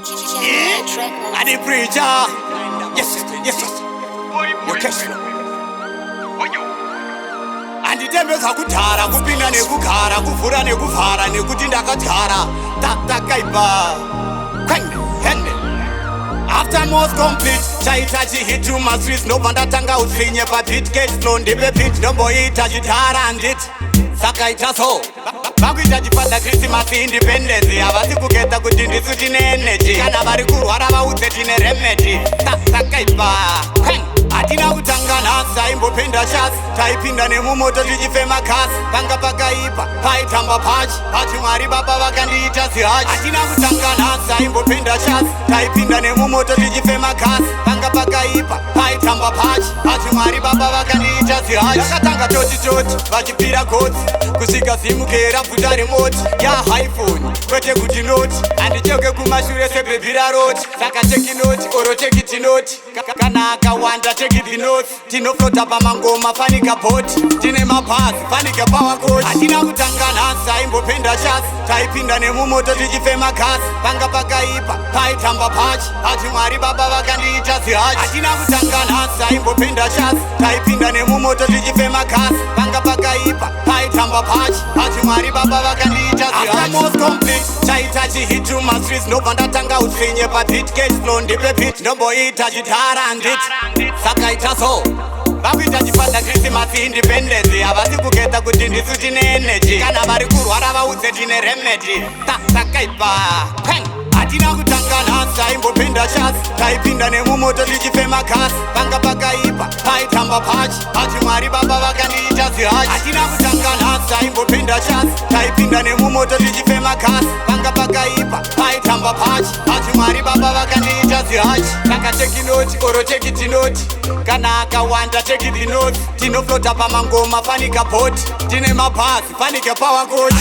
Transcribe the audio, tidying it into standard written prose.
I the preacher. Yes, yes. Your cash flow. Anditembeza kudhara kupinda nekugara kuvhura nekuvhara nekuti ndakadyara takaipa hende. After most complete chaita chihit to my streets nobva ndatanga utsinye pabit cash flow ndipe pit ndomboita chidhara anditi sakaita so vakuita chifadza Christmas independence havasi kuketa kuti ndisu tine energy kana vari kurwara vaudze tine remedy takaipa hatina kutangana saimbopenda shasi taipinda nemumoto tichifema kasi panga pakaipa paitamba pachi mwari baba vakandiita zihachi hatina kutangana saimbopenda shasi taipinda nemumoto tichifema kasi panga pakaipa paitamba pachi mwari baba vakandiita zihachi vakatanga toti vachipira gotsi kusvika zimukera bvuta remoti yaiphone kwete kuti noti handichoke kumashure sebhebhi raroti saka cheki noti oro cheki tinoti kana akawanda cheki dhinoti tinoflota pamangoma fanika bhoti tine mapasi fanika pawakoti hatina kutangana saimbopenda shasi taipinda nemumoto tichifema kasi panga pakaipa paitamba pachi mwari baba vakandiita zihachi hatina kutangana saimbopenda shasi taipinda nemumoto tichifema kasi panga pakaipa paitamba pachi mwari baba vakandiita zihachi most complete chaita chihit to my streets ndobva ndatanga utsinye pabit cash flow ndipe pit ndomboita chidhara anditi sakaita so vakuita chifadza Christmas independence havasi kuketa kuti ndisu tine energy kana vari kurwara vaudze tine remedy takaipa hatina kutangana saimbopenda shasi taipinda nemumoto tichifema kasi panga pakaipa paitamba pachi mwari baba vakandiita zihachi hatina kutangana saimbopenda shasi taipinda nemumoto tichifema kasi panga pakaipa paitamba pachi mwari baba vakandiita zihachi saka cheki noti oro cheki tinoti kana akawanda cheki dhinoti tinoflota pamangoma fanika bhoti tine mapasi fanike pawakoti